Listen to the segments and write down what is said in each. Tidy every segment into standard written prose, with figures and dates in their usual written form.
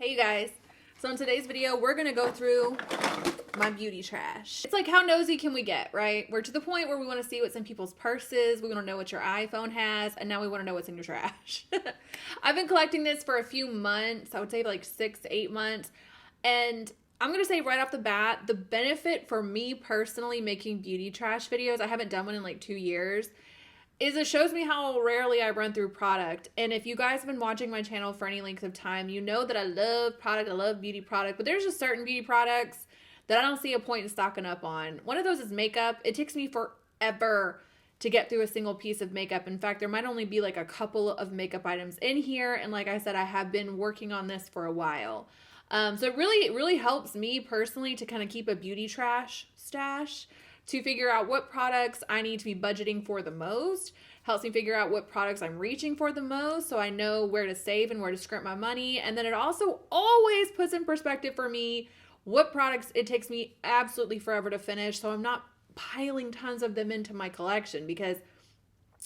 Hey you guys, so in today's video we're gonna go through my beauty trash. It's like, how nosy can we get, right? We're to the point where we want to see what's in people's purses, we want to know what your iPhone has, and now we want to know what's in your trash. I've been collecting this for a few months, I would say like 6 to 8 months, and I'm gonna say right off the bat, the benefit for me personally making beauty trash videos, I haven't done one in like 2 years, is it shows me how rarely I run through product. And if you guys have been watching my channel for any length of time, you know that I love product, I love beauty product, but there's just certain beauty products that I don't see a point in stocking up on. One of those is makeup. It takes me forever to get through a single piece of makeup. In fact, there might only be like a couple of makeup items in here. And like I said, I have been working on this for a while. So it really helps me personally to kind of keep a beauty trash stash, to figure out what products I need to be budgeting for the most. Helps me figure out what products I'm reaching for the most, so I know where to save and where to scrimp my money. And then it also always puts in perspective for me what products it takes me absolutely forever to finish, so I'm not piling tons of them into my collection. Because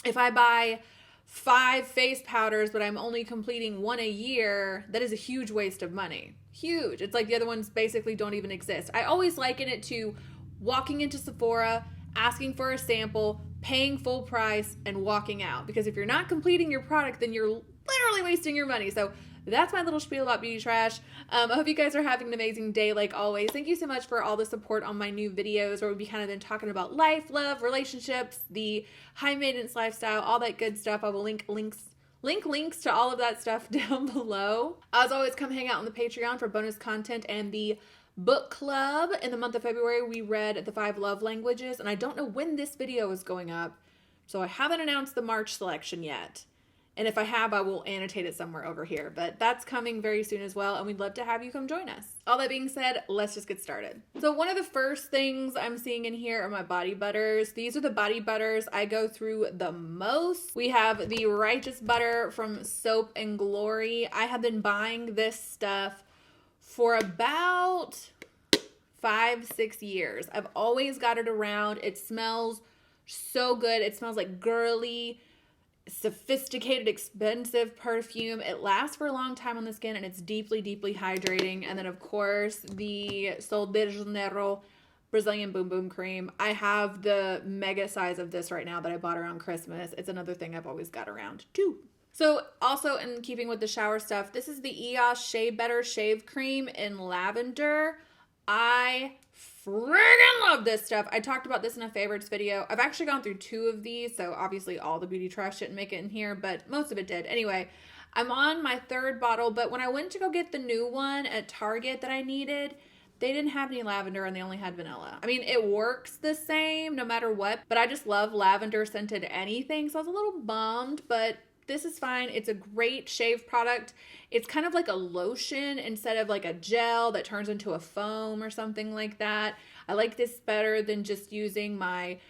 if I buy 5 face powders but I'm only completing 1 a year, that is a huge waste of money. Huge. It's like the other ones basically don't even exist. I always liken it to walking into Sephora, asking for a sample, paying full price, and walking out. Because if you're not completing your product, then you're literally wasting your money. So that's my little spiel about beauty trash. I hope you guys are having an amazing day like always. Thank you so much for all the support on my new videos where we've kind of been talking about life, love, relationships, the high maintenance lifestyle, all that good stuff. I will link links to all of that stuff down below. As always, come hang out on the Patreon for bonus content and the book club. In the month of February, we read The 5 Love Languages, and I don't know when this video is going up, so I haven't announced the March selection yet. And if I have, I will annotate it somewhere over here, but that's coming very soon as well, and we'd love to have you come join us. All that being said, let's just get started. So one of the first things I'm seeing in here are my body butters. These are the body butters I go through the most. We have the Righteous Butter from Soap and Glory. I have been buying this stuff for about 5-6 years. I've always got it around. It smells so good. It smells like girly, sophisticated, expensive perfume. It lasts for a long time on the skin, and it's deeply, deeply hydrating. And then, of course, the Sol de Janeiro Brazilian Boom Boom Cream. I have the mega size of this right now that I bought around Christmas. It's another thing I've always got around too. So also in keeping with the shower stuff, this is the Eos Shea Butter Shave Cream in lavender. I friggin' love this stuff. I talked about this in a favorites video. I've actually gone through 2 of these, so obviously all the beauty trash didn't make it in here, but most of it did. Anyway, I'm on my 3rd bottle, but when I went to go get the new one at Target that I needed, they didn't have any lavender and they only had vanilla. I mean, it works the same no matter what, but I just love lavender scented anything, so I was a little bummed, but this is fine. It's a great shave product. It's kind of like a lotion instead of like a gel that turns into a foam or something like that. I like this better than just using my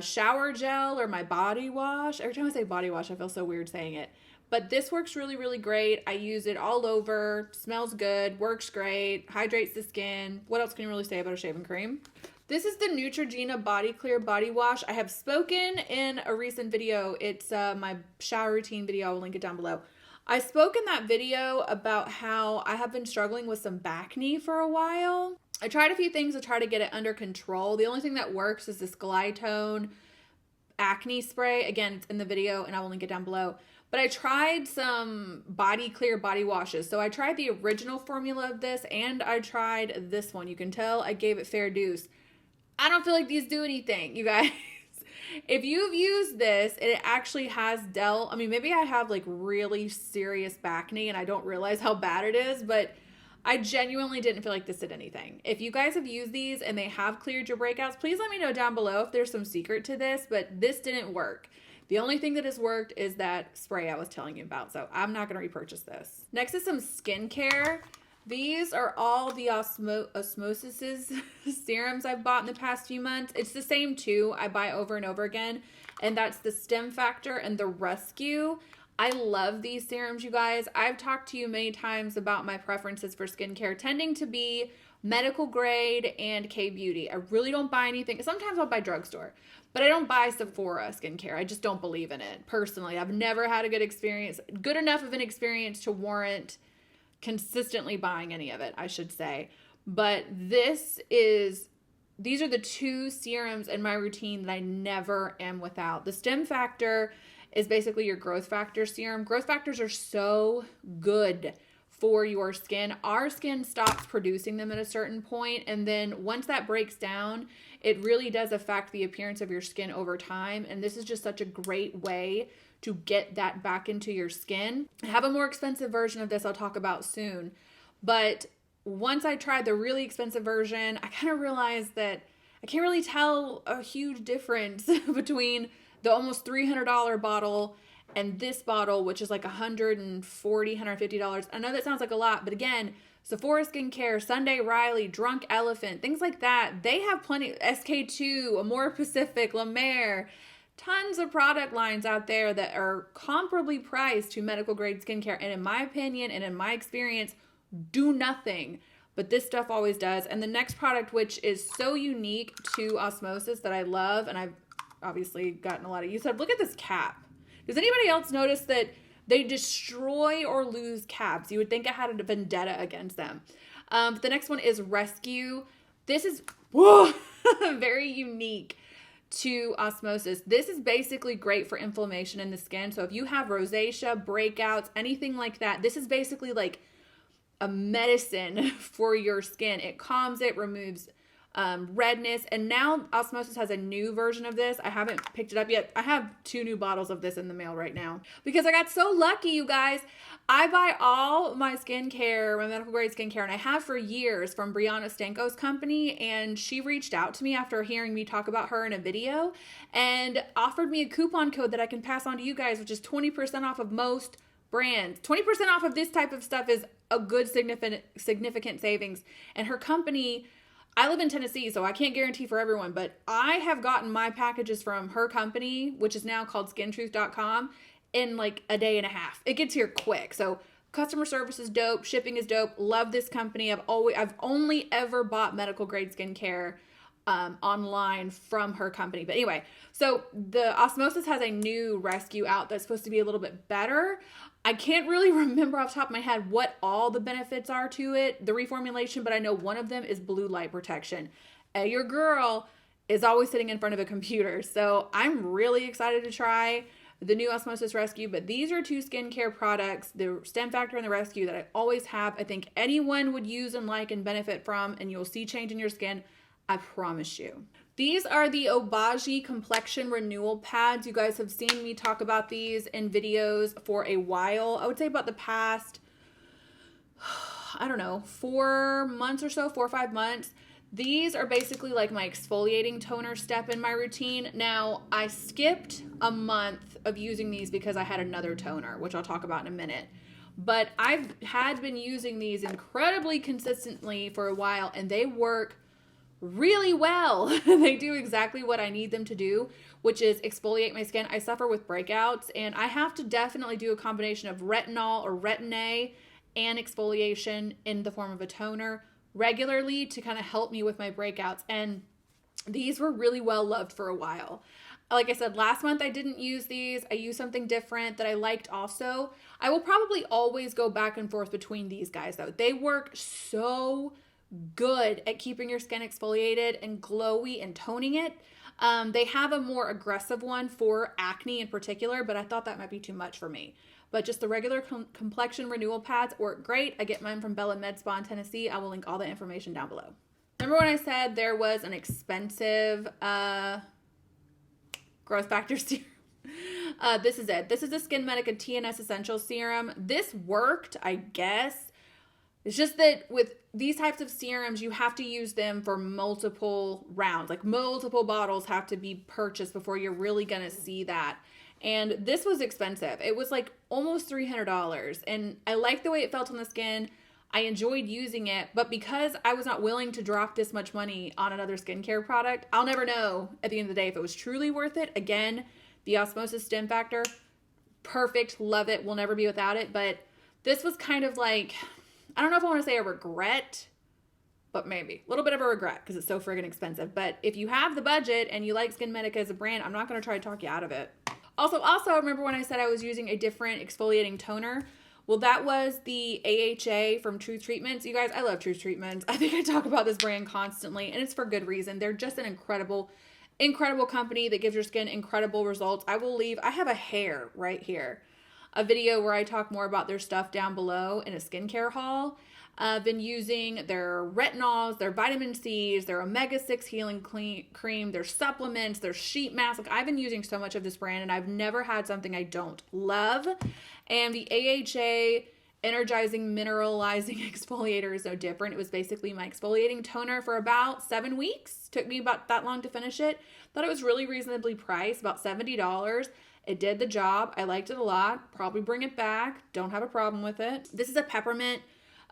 shower gel or my body wash. Every time I say body wash, I feel so weird saying it. But this works really, really great. I use it all over. Smells good. Works great. Hydrates the skin. What else can you really say about a shaving cream? This is the Neutrogena Body Clear Body Wash. I have spoken in a recent video. It's my shower routine video. I'll link it down below. I spoke in that video about how I have been struggling with some acne for a while. I tried a few things to try to get it under control. The only thing that works is this Glytone acne spray. Again, it's in the video and I will link it down below. But I tried some body clear body washes. So I tried the original formula of this and I tried this one. You can tell I gave it fair deuce. I don't feel like these do anything, you guys. If you've used this, it actually has dealt, I mean, maybe I have like really serious acne and I don't realize how bad it is, but I genuinely didn't feel like this did anything. If you guys have used these and they have cleared your breakouts, please let me know down below if there's some secret to this, but this didn't work. The only thing that has worked is that spray I was telling you about, so I'm not going to repurchase this. Next is some skincare. These are all the Osmosis serums I've bought in the past few months. It's the same 2 I buy over and over again, and that's the Stem Factor and the Rescue. I love these serums, you guys. I've talked to you many times about my preferences for skincare tending to be medical grade and K-beauty. I really don't buy anything. Sometimes I'll buy drugstore, but I don't buy Sephora skincare. I just don't believe in it. Personally, I've never had a good enough of an experience to warrant consistently buying any of it, I should say. But these are the two serums in my routine that I never am without. The Stem Factor is basically your growth factor serum. Growth factors are so good for your skin. Our skin stops producing them at a certain point, and then once that breaks down, it really does affect the appearance of your skin over time. And this is just such a great way to get that back into your skin. I have a more expensive version of this I'll talk about soon, but once I tried the really expensive version, I kind of realized that I can't really tell a huge difference between the almost $300 bottle and this bottle, which is like $140, $150. I know that sounds like a lot, but again, Sephora Skincare, Sunday Riley, Drunk Elephant, things like that, they have plenty, SK2, Amore Pacific, La Mer, tons of product lines out there that are comparably priced to medical grade skincare. And in my opinion and in my experience, do nothing, but this stuff always does. And the next product, which is so unique to Osmosis that I love, and I've obviously gotten a lot of use of, look at this cap. Does anybody else notice that they destroy or lose caps? You would think I had a vendetta against them. But the next one is Rescue. This is very unique to Osmosis. This is basically great for inflammation in the skin. So if you have rosacea, breakouts, anything like that, this is basically like a medicine for your skin. It calms it, removes redness. And now Osmosis has a new version of this. I haven't picked it up yet. I have 2 new bottles of this in the mail right now because I got so lucky, you guys. I buy all my skincare, my medical grade skincare, and I have for years from Brianna Stanko's company. And she reached out to me after hearing me talk about her in a video and offered me a coupon code that I can pass on to you guys, which is 20% off of most brands. 20% off of this type of stuff is a good significant savings. And her company, I live in Tennessee, so I can't guarantee for everyone, but I have gotten my packages from her company, which is now called skintruth.com, in like a day and a half. It gets here quick. So customer service is dope. Shipping is dope. Love this company. I've only ever bought medical grade skincare online from her company. But anyway, so the Osmosis has a new Rescue out that's supposed to be a little bit better. I can't really remember off the top of my head what all the benefits are to it, the reformulation, but I know one of them is blue light protection. Your girl is always sitting in front of a computer, so I'm really excited to try the new Osmosis Rescue. But these are 2 skincare products, the Stem Factor and the Rescue, that I always have. I think anyone would use and like and benefit from, and you'll see change in your skin. I promise you. These are the Obagi Complexion Renewal Pads. You guys have seen me talk about these in videos for a while. I would say about the past, I don't know, 4 months or so, 4 or 5 months. These are basically like my exfoliating toner step in my routine. Now, I skipped a month of using these because I had another toner, which I'll talk about in a minute. But I've had been using these incredibly consistently for a while, and they work really well. They do exactly what I need them to do, which is exfoliate my skin. I suffer with breakouts, and I have to definitely do a combination of retinol or retin-A and exfoliation in the form of a toner regularly to kind of help me with my breakouts. And these were really well loved for a while. Like I said, last month I didn't use these. I used something different that I liked also. I will probably always go back and forth between these guys though. They work so good at keeping your skin exfoliated and glowy and toning it. They have a more aggressive one for acne in particular, but I thought that might be too much for me. But just the regular complexion renewal pads work great. I get mine from Bella Med Spa in Tennessee. I will link all the information down below. Remember when I said there was an expensive growth factor serum? This is it. This is a Skin Medica TNS Essential Serum. This worked, I guess. It's just that with these types of serums, you have to use them for multiple rounds. Like multiple bottles have to be purchased before you're really going to see that. And this was expensive. It was like almost $300. And I liked the way it felt on the skin. I enjoyed using it. But because I was not willing to drop this much money on another skincare product, I'll never know at the end of the day if it was truly worth it. Again, the Osmosis Stem Factor, perfect. Love it. We'll never be without it. But this was kind of like, I don't know if I want to say a regret, but maybe a little bit of a regret because it's so friggin' expensive. But if you have the budget and you like Skin Medica as a brand, I'm not going to try to talk you out of it. Also, remember when I said I was using a different exfoliating toner? Well, that was the AHA from Truth Treatments. You guys, I love Truth Treatments. I think I talk about this brand constantly, and it's for good reason. They're just an incredible company that gives your skin incredible results. I have a hair right here, a video where I talk more about their stuff down below in a skincare haul. I've been using their retinols, their vitamin C's, their omega-6 healing cream, their supplements, their sheet mask. Like, I've been using so much of this brand, and I've never had something I don't love. And the AHA energizing mineralizing exfoliator is no different. It was basically my exfoliating toner for about 7 weeks. Took me about that long to finish it. Thought it was really reasonably priced, about $70. It did the job. I liked it a lot. Probably bring it back. Don't have a problem with it. This is a peppermint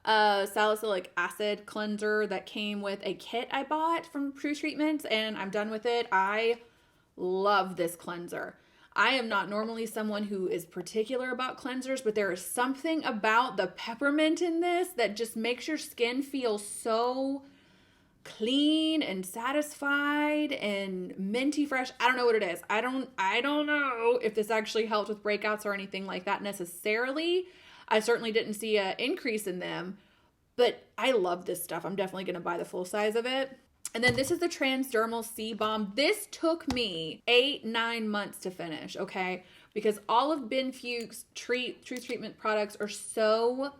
salicylic acid cleanser that came with a kit I bought from Truth Treatments, and I'm done with it. I love this cleanser. I am not normally someone who is particular about cleansers, but there is something about the peppermint in this that just makes your skin feel so clean and satisfied and minty fresh. I don't know what it is. I don't know if this actually helped with breakouts or anything like that necessarily. I certainly didn't see an increase in them, but I love this stuff. I'm definitely going to buy the full size of it. And then this is the Transdermal Sea Bomb. This took me 8-9 months to finish, okay? Because all of Ben Fuchs Truth Treatment products are so,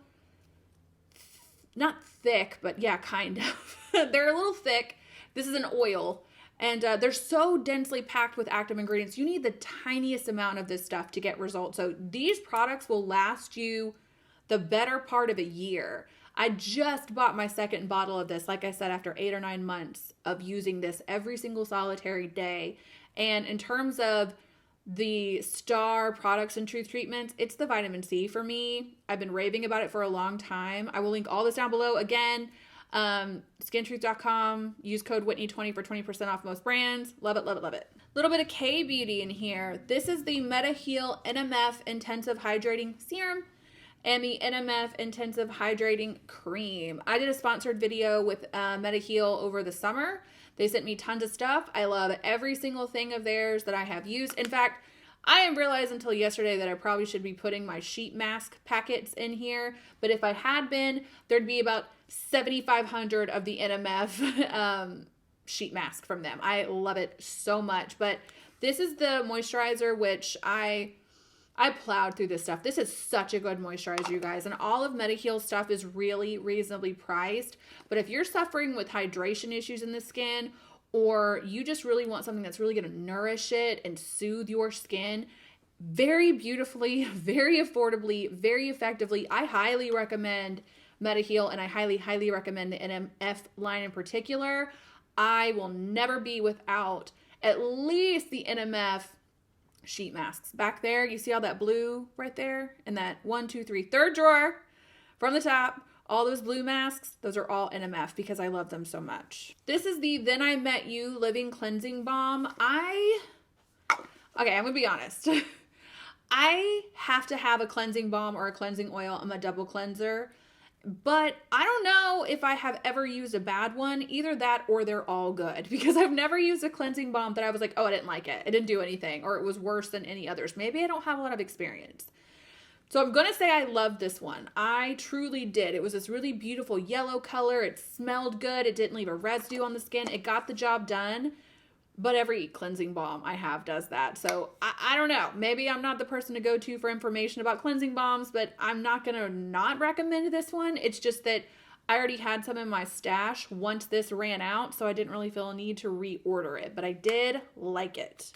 not thick, but yeah, kind of. They're a little thick. This is an oil. And they're so densely packed with active ingredients. You need the tiniest amount of this stuff to get results. So these products will last you the better part of a year. I just bought my second bottle of this, like I said, after 8 or 9 months of using this every single solitary day. And in terms of the star products and Truth Treatments, it's the vitamin C for me. I've been raving about it for a long time. I will link all this down below. Again, skintruth.com, use code Whitney20 for 20% off most brands. Love it, love it, love it. Little bit of K-beauty in here. This is the Mediheal N.M.F Intensive Hydrating Serum and the N.M.F Intensive Hydrating Cream. I did a sponsored video with Mediheal over the summer. They sent me tons of stuff. I love every single thing of theirs that I have used. In fact, I didn't realize until yesterday that I probably should be putting my sheet mask packets in here. But if I had been, there'd be about 7,500 of the N.M.F sheet mask from them. I love it so much. But this is the moisturizer, which I plowed through this stuff. This is such a good moisturizer, you guys. And all of Mediheal's stuff is really reasonably priced. But if you're suffering with hydration issues in the skin, or you just really want something that's really going to nourish it and soothe your skin very beautifully, very affordably, very effectively, I highly recommend Mediheal, and I highly recommend the N.M.F line in particular. I will never be without at least the N.M.F sheet masks. Back there, you see all that blue right there? And that 1, 2, 3, third drawer from the top, all those blue masks, those are all N.M.F because I love them so much. This is the Then I Met You Living Cleansing Balm. Okay, I'm gonna be honest. I have to have a cleansing balm or a cleansing oil. I'm a double cleanser. But I don't know if I have ever used a bad one. Either that or they're all good. Because I've never used a cleansing balm that I was like, oh, I didn't like it. It didn't do anything. Or it was worse than any others. Maybe I don't have a lot of experience. So I'm going to say I love this one. I truly did. It was this really beautiful yellow color. It smelled good. It didn't leave a residue on the skin. It got the job done. But every cleansing balm I have does that. So I don't know. Maybe I'm not the person to go to for information about cleansing balms, but I'm not going to not recommend this one. It's just that I already had some in my stash once this ran out, so I didn't really feel a need to reorder it, but I did like it.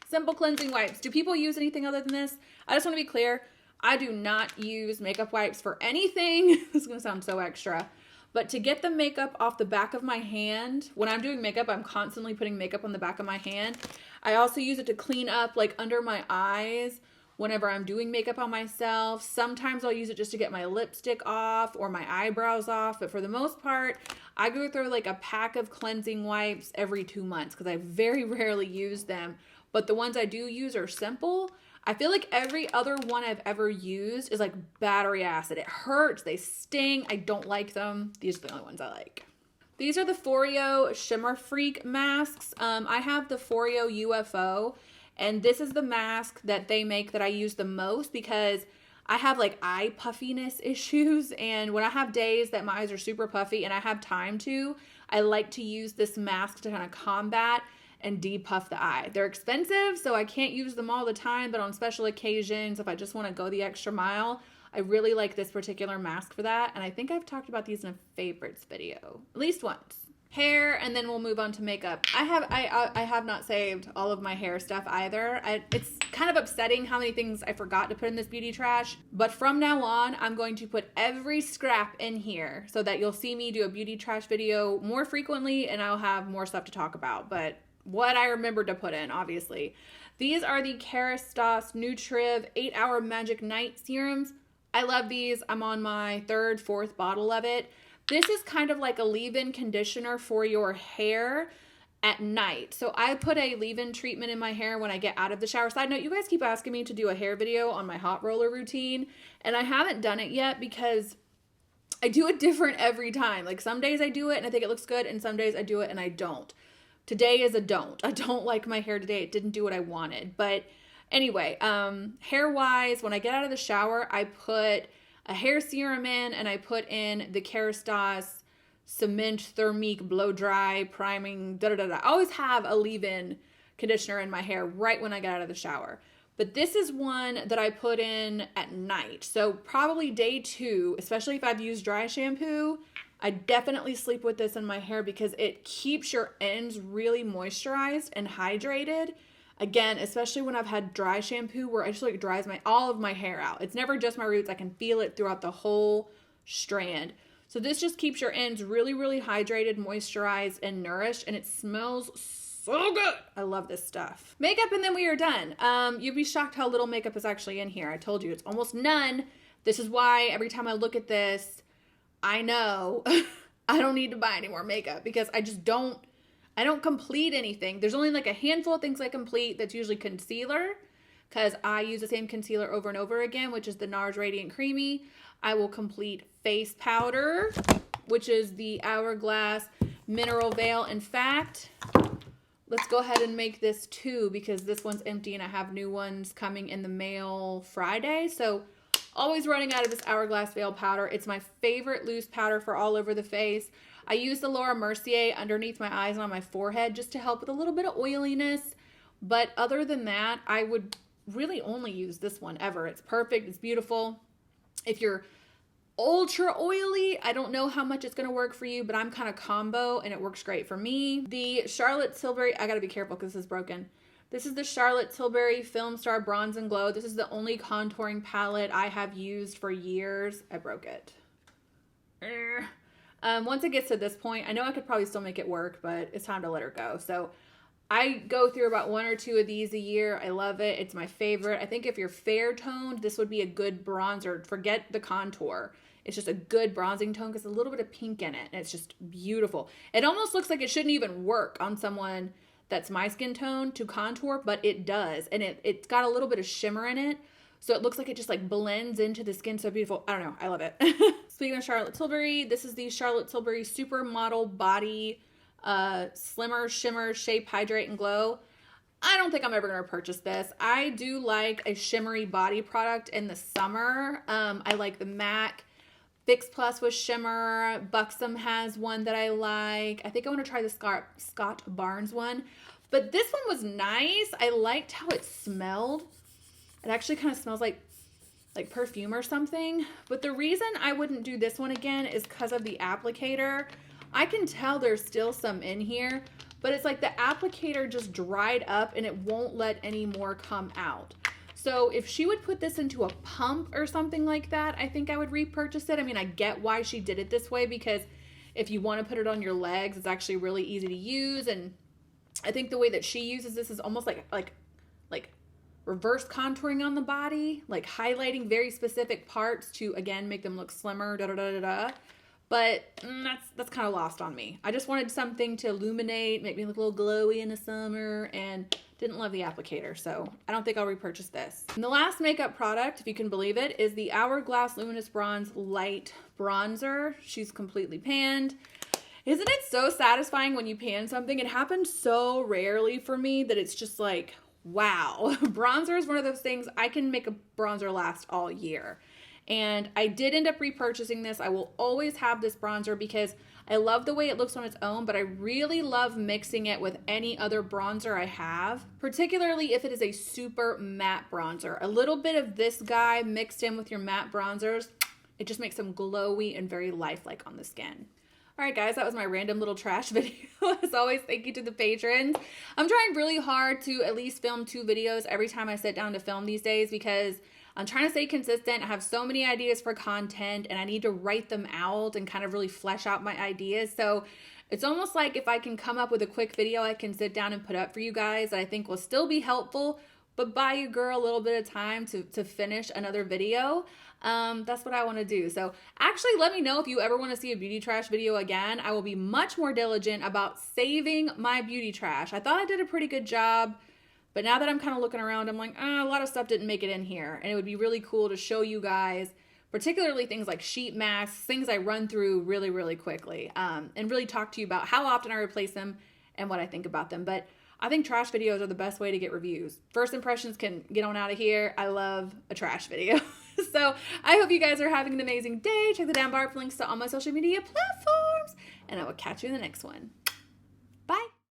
Simple cleansing wipes. Do people use anything other than this? I just want to be clear. I do not use makeup wipes for anything. This is going to sound so extra. But to get the makeup off the back of my hand, when I'm doing makeup, I'm constantly putting makeup on the back of my hand. I also use it to clean up like under my eyes whenever I'm doing makeup on myself. Sometimes I'll use it just to get my lipstick off or my eyebrows off. But for the most part, I go through like a pack of cleansing wipes every 2 months because I very rarely use them. But the ones I do use are simple. I feel like every other one I've ever used is like battery acid. It hurts. They sting. I don't like them. These are the only ones I like. These are the Foreo Shimmer Freak masks. I have the Foreo UFO, and this is the mask that they make that I use the most because I have like eye puffiness issues, and when I have days that my eyes are super puffy and I have time to, I like to use this mask to kind of combat and depuff the eye. They're expensive, so I can't use them all the time, but on special occasions, if I just want to go the extra mile, I really like this particular mask for that, and I think I've talked about these in a favorites video, at least once. Hair, and then we'll move on to makeup. I have not saved all of my hair stuff either. It's kind of upsetting how many things I forgot to put in this beauty trash, but from now on, I'm going to put every scrap in here so that you'll see me do a beauty trash video more frequently, and I'll have more stuff to talk about, but what I remembered to put in, obviously. These are the Kerastase Nutriv 8-Hour Magic Night Serums. I love these. I'm on my 3rd, 4th bottle of it. This is kind of like a leave-in conditioner for your hair at night. So I put a leave-in treatment in my hair when I get out of the shower. Side note, you guys keep asking me to do a hair video on my hot roller routine, and I haven't done it yet because I do it different every time. Like some days I do it and I think it looks good, and some days I do it and I don't. Today is a don't. I don't like my hair today. It didn't do what I wanted. But anyway, hair-wise, when I get out of the shower, I put a hair serum in, and I put in the Kerastase Cement Thermique Blow Dry Priming, I always have a leave-in conditioner in my hair right when I get out of the shower. But this is one that I put in at night. So probably day 2, especially if I've used dry shampoo, I definitely sleep with this in my hair because it keeps your ends really moisturized and hydrated. Again, especially when I've had dry shampoo where I just like dries all of my hair out. It's never just my roots. I can feel it throughout the whole strand. So this just keeps your ends really, really hydrated, moisturized, and nourished, and it smells so good. I love this stuff. Makeup, and then we are done. You'd be shocked how little makeup is actually in here. I told you, it's almost none. This is why every time I look at this, I know I don't need to buy any more makeup because I don't complete anything. There's only like a handful of things I complete. That's usually concealer because I use the same concealer over and over again, which is the NARS Radiant Creamy. I will complete face powder, which is the Hourglass Mineral Veil. In fact, let's go ahead and make this 2 because this one's empty and I have new ones coming in the mail Friday. So always running out of this Hourglass Veil powder. It's my favorite loose powder for all over the face. I use the Laura Mercier underneath my eyes and on my forehead just to help with a little bit of oiliness. But other than that, I would really only use this one ever. It's perfect. It's beautiful. If you're ultra oily, I don't know how much it's going to work for you, but I'm kind of combo and it works great for me. The Charlotte Tilbury, I got to be careful because this is broken. This is the Charlotte Tilbury Film Star Bronze and Glow. This is the only contouring palette I have used for years. I broke it. Once it gets to this point, I know I could probably still make it work, but it's time to let her go. So I go through about 1 or 2 of these a year. I love it. It's my favorite. I think if you're fair toned, this would be a good bronzer. Forget the contour. It's just a good bronzing tone because a little bit of pink in it. And it's just beautiful. It almost looks like it shouldn't even work on someone that's my skin tone to contour, but it does. And it's got a little bit of shimmer in it. So it looks like it just like blends into the skin so beautiful. I don't know. I love it. Speaking of Charlotte Tilbury, this is the Charlotte Tilbury Supermodel Body Slimmer Shimmer Shape Hydrate and Glow. I don't think I'm ever going to purchase this. I do like a shimmery body product in the summer. I like the MAC Fix Plus with shimmer. Buxom has one that I like. I think I want to try the Scott Barnes one. But this one was nice. I liked how it smelled. It actually kind of smells like perfume or something. But the reason I wouldn't do this one again is because of the applicator. I can tell there's still some in here, but it's like the applicator just dried up and it won't let any more come out. So if she would put this into a pump or something like that, I think I would repurchase it. I mean, I get why she did it this way because if you want to put it on your legs, it's actually really easy to use. And I think the way that she uses this is almost like reverse contouring on the body, like highlighting very specific parts to, again, make them look slimmer, But that's kind of lost on me. I just wanted something to illuminate, make me look a little glowy in the summer, and didn't love the applicator, so I don't think I'll repurchase this. And the last makeup product, if you can believe it, is the Hourglass Luminous Bronze Light Bronzer. She's completely panned. Isn't it so satisfying when you pan something? It happens so rarely for me that it's just like, wow. Bronzer is one of those things, I can make a bronzer last all year. And I did end up repurchasing this. I will always have this bronzer because I love the way it looks on its own, but I really love mixing it with any other bronzer I have, particularly if it is a super matte bronzer. A little bit of this guy mixed in with your matte bronzers, it just makes them glowy and very lifelike on the skin. All right, guys, that was my random little trash video. As always, thank you to the patrons. I'm trying really hard to at least film 2 videos every time I sit down to film these days because I'm trying to stay consistent. I have so many ideas for content and I need to write them out and kind of really flesh out my ideas. So it's almost like if I can come up with a quick video I can sit down and put up for you guys that I think will still be helpful, but buy your girl a little bit of time to finish another video. That's what I want to do. So actually let me know if you ever want to see a beauty trash video again. I will be much more diligent about saving my beauty trash. I thought I did a pretty good job, but now that I'm kind of looking around, I'm like, a lot of stuff didn't make it in here. And it would be really cool to show you guys, particularly things like sheet masks, things I run through really, really quickly, and really talk to you about how often I replace them and what I think about them. But I think trash videos are the best way to get reviews. First impressions can get on out of here. I love a trash video. So I hope you guys are having an amazing day. Check the down bar for links to all my social media platforms, and I will catch you in the next one.